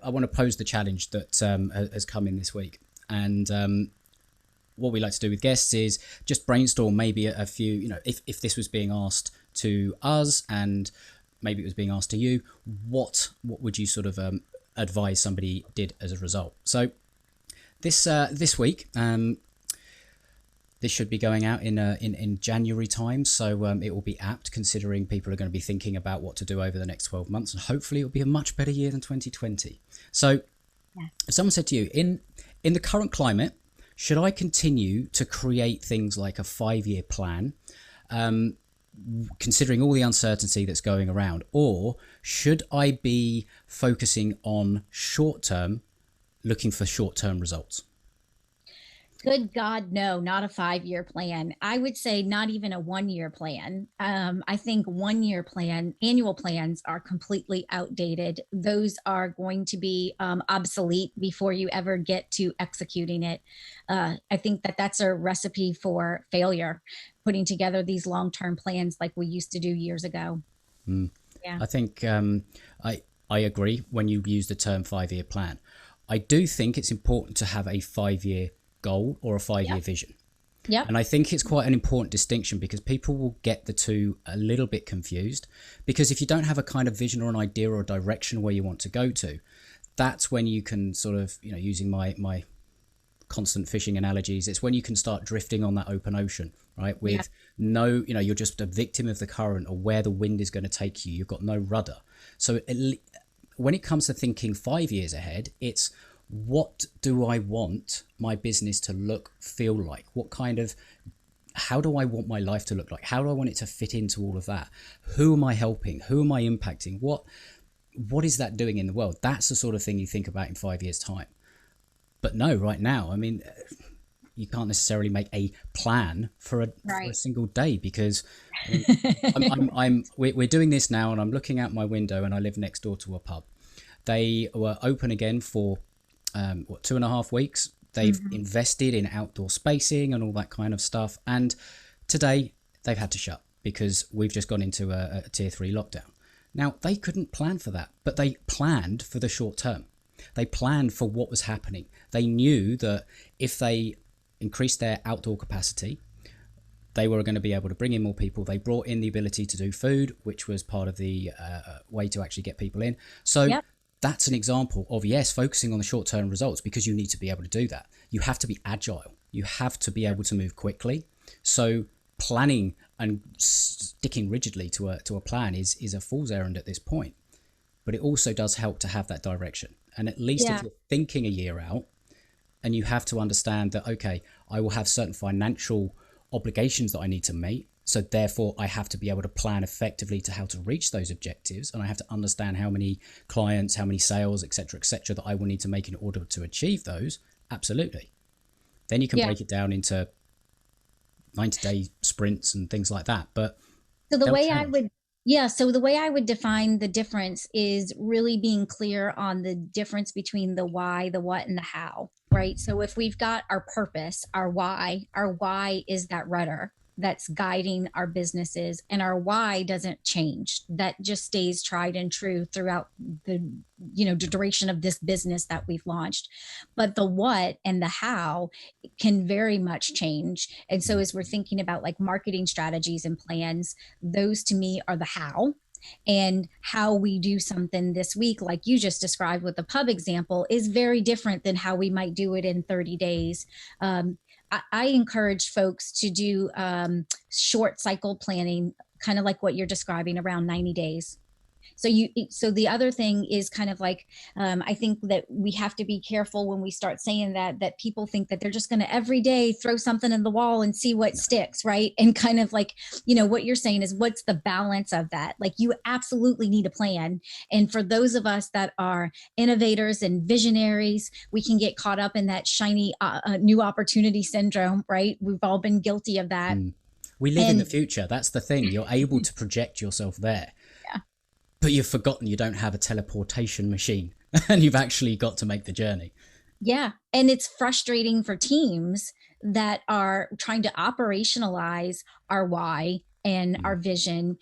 I want to pose the challenge that has come in this week. And what we like to do with guests is just brainstorm maybe a few, if this was being asked to us and maybe it was being asked to you, what would you sort of advise somebody did as a result? So this week, this should be going out in January time, so it will be apt considering people are going to be thinking about what to do over the next 12 months, and hopefully it will be a much better year than 2020. So if someone said to you, in the current climate, should I continue to create things like a 5-year plan, considering all the uncertainty that's going around, or should I be focusing on short-term, looking for short-term results? Good God, no, not a 5-year plan. I would say not even a 1-year plan. I think 1-year annual plans are completely outdated. Those are going to be obsolete before you ever get to executing it. I think that's a recipe for failure, putting together these long-term plans like we used to do years ago. Yeah. I think I agree when you use the term 5-year plan. I do think it's important to have a 5-year goal or a 5-year vision. Yep. And I think it's quite an important distinction because people will get the two a little bit confused, because if you don't have a kind of vision or an idea or a direction where you want to go to, that's when you can sort of, using my constant fishing analogies, it's when you can start drifting on that open ocean, right? With no, you're just a victim of the current or where the wind is going to take you. You've got no rudder. So when it comes to thinking 5 years ahead, it's what do I want my business to look, feel like? How do I want my life to look like? How do I want it to fit into all of that? Who am I helping? Who am I impacting? What is that doing in the world? That's the sort of thing you think about in 5 years' time. But no, right now, I mean, you can't necessarily make a plan for a single day, because we're doing this now and I'm looking out my window and I live next door to a pub. They were open again for 2.5 weeks. They've invested in outdoor spacing and all that kind of stuff. And today they've had to shut because we've just gone into a tier 3 lockdown. Now, they couldn't plan for that, but they planned for the short term. They planned for what was happening. They knew that if they increased their outdoor capacity, they were going to be able to bring in more people. They brought in the ability to do food, which was part of the way to actually get people in. So that's an example of, yes, focusing on the short-term results, because you need to be able to do that. You have to be agile. You have to be able to move quickly. So planning and sticking rigidly to a plan is a fool's errand at this point. But it also does help to have that direction. And at least if you're thinking a year out, and you have to understand that, okay, I will have certain financial obligations that I need to meet. So therefore, I have to be able to plan effectively to how to reach those objectives. And I have to understand how many clients, how many sales, et cetera, that I will need to make in order to achieve those. Absolutely. Then you can break it down into 90-day sprints and things like that. But so the way I would define the difference is really being clear on the difference between the why, the what, and the how, right? So if we've got our purpose, our why is that rudder that's guiding our businesses, and our why doesn't change. That just stays tried and true throughout the duration of this business that we've launched. But the what and the how can very much change. And so as we're thinking about like marketing strategies and plans, those to me are the how. And how we do something this week, like you just described with the pub example, is very different than how we might do it in 30 days. I encourage folks to do short cycle planning, kind of like what you're describing, around 90 days. So the other thing is kind of like, I think that we have to be careful when we start saying that people think that they're just going to every day throw something in the wall and see what sticks, right? And kind of like, what you're saying is, what's the balance of that? Like, you absolutely need a plan. And for those of us that are innovators and visionaries, we can get caught up in that shiny new opportunity syndrome, right? We've all been guilty of that. We live in the future. That's the thing. You're able to project yourself there. But you've forgotten you don't have a teleportation machine and you've actually got to make the journey. Yeah. And it's frustrating for teams that are trying to operationalize our why and our vision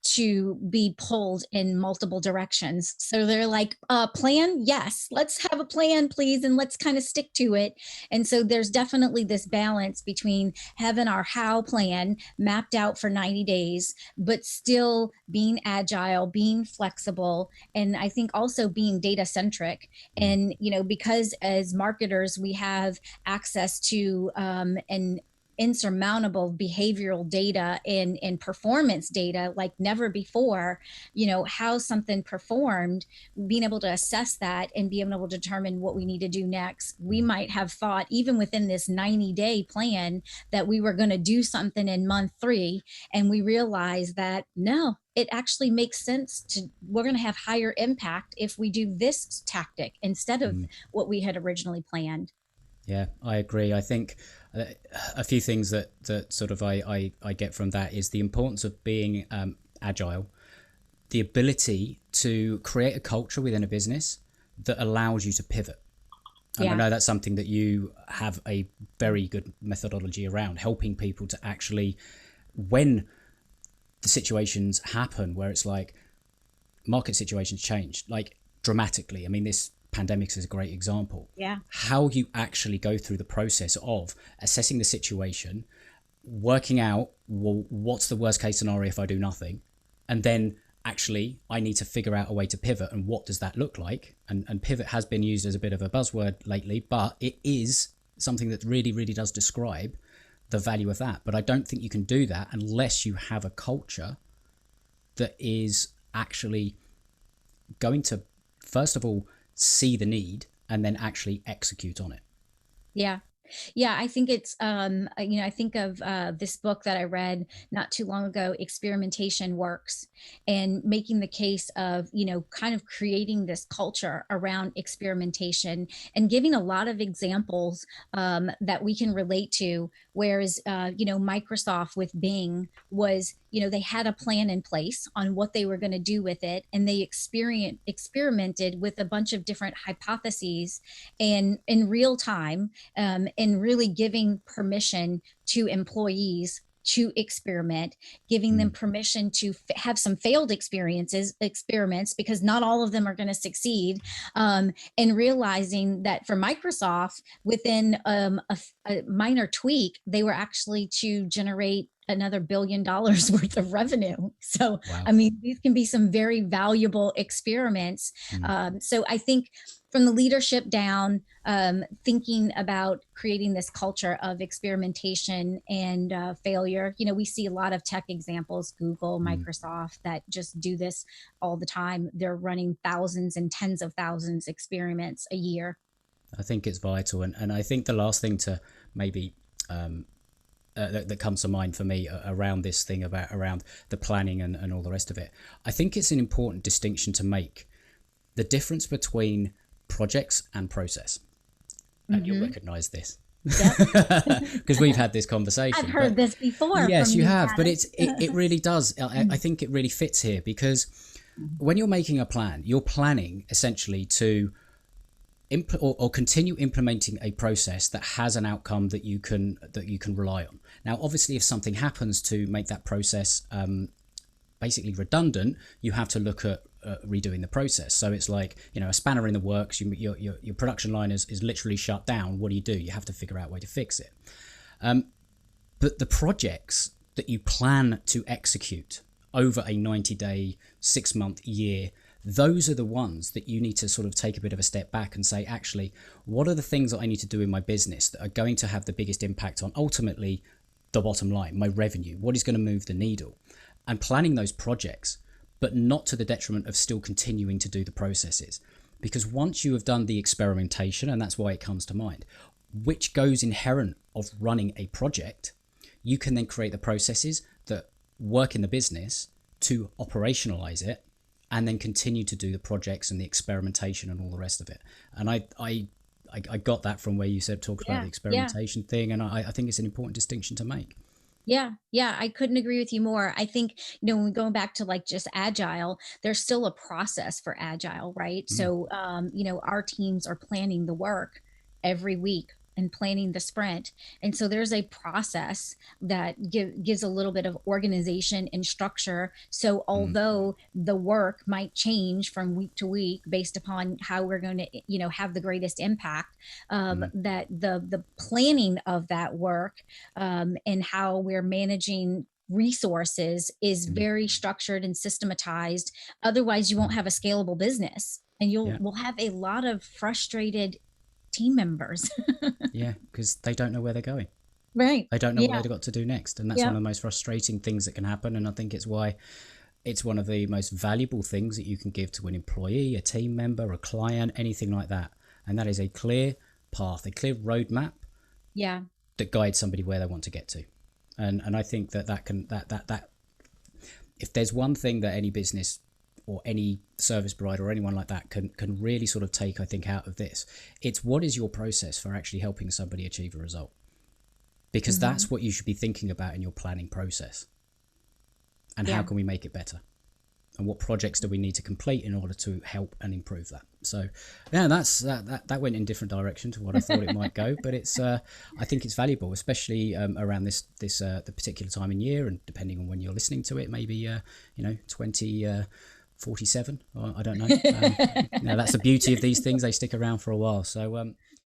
to be pulled in multiple directions. So they're like, plan? Yes, let's have a plan, please, and let's kind of stick to it. And so there's definitely this balance between having our how plan mapped out for 90 days, but still being agile, being flexible, and I think also being data centric. And, because as marketers, we have access to an insurmountable behavioral data and performance data like never before, how something performed, being able to assess that and be able to determine what we need to do next. We might have thought, even within this 90-day plan, that we were going to do something in month 3, and we realized that no, it actually makes sense we're going to have higher impact if we do this tactic instead of what we had originally planned. Yeah, I agree. I think a few things that sort of I get from that is the importance of being agile, the ability to create a culture within a business that allows you to pivot. And I know that's something that you have a very good methodology around, helping people to actually, when the situations happen where it's like market situations change like dramatically. I mean, this pandemics is a great example. Yeah. How you actually go through the process of assessing the situation, working out, well, what's the worst case scenario if I do nothing? And then actually I need to figure out a way to pivot, and what does that look like? And pivot has been used as a bit of a buzzword lately, but it is something that really, really does describe the value of that. But I don't think you can do that unless you have a culture that is actually going to, first of all, see the need and then actually execute on it. Yeah. Yeah, I think it's, I think of this book that I read not too long ago, Experimentation Works, and making the case of, kind of creating this culture around experimentation and giving a lot of examples that we can relate to. Whereas, Microsoft with Bing was, they had a plan in place on what they were going to do with it. And they experimented with a bunch of different hypotheses and in real time, and really giving permission to employees to experiment, giving them permission to have some failed experiments, because not all of them are going to succeed. And realizing that for Microsoft, within a minor tweak, they were actually to generate another $1 billion worth of revenue. So, Wow. I mean, these can be some very valuable experiments. So I think from the leadership down, thinking about creating this culture of experimentation and failure. We see a lot of tech examples, Google, Microsoft, that just do this all the time. They're running thousands and tens of thousands experiments a year. I think it's vital. And I think the last thing to maybe that comes to mind for me around this thing around the planning and all the rest of it, I think it's an important distinction to make, the difference between projects and process. And you'll recognize this because we've had this conversation. I've heard this before. Yes, you have, but it really does. I think it really fits here, because when you're making a plan, you're planning essentially to or continue implementing a process that has an outcome that you can rely on. Now, obviously, if something happens to make that process basically redundant, you have to look at redoing the process. So it's like, a spanner in the works, your production line is literally shut down. What do? You have to figure out a way to fix it. But the projects that you plan to execute over a 90-day, 6-month, year, those are the ones that you need to sort of take a bit of a step back and say, actually, what are the things that I need to do in my business that are going to have the biggest impact on ultimately the bottom line, my revenue? What is going to move the needle? And planning those projects, but not to the detriment of still continuing to do the processes. Because once you have done the experimentation, and that's why it comes to mind, which goes inherent of running a project, you can then create the processes that work in the business to operationalize it, and then continue to do the projects and the experimentation and all the rest of it. And I got that from where you talked about the experimentation thing, and I think it's an important distinction to make. Yeah, I couldn't agree with you more. I think, when we go back to like just agile, there's still a process for agile, right? So, our teams are planning the work every week, and planning the sprint. And so there's a process that gives a little bit of organization and structure. So although the work might change from week to week based upon how we're going to, have the greatest impact, that the planning of that work, and how we're managing resources is very structured and systematized. Otherwise, you won't have a scalable business, and we'll have a lot of frustrated team members. Yeah, because they don't know where they're going. Right. They don't know what they've got to do next. And that's Yeah. one of the most frustrating things that can happen. And I think it's why it's one of the most valuable things that you can give to an employee, a team member, a client, anything like that. And that is a clear path, a clear roadmap Yeah. that guides somebody where they want to get to. And I think that if there's one thing that any business or any service provider or anyone like that can really sort of take, I think, out of this, it's what is your process for actually helping somebody achieve a result? Because that's what you should be thinking about in your planning process. And how can we make it better? And what projects do we need to complete in order to help and improve that? So, yeah, that went in different direction to what I thought it might go, but it's I think it's valuable, especially around this the particular time in year, and depending on when you're listening to it, maybe 2047. I don't know. That's the beauty of these things; they stick around for a while. So,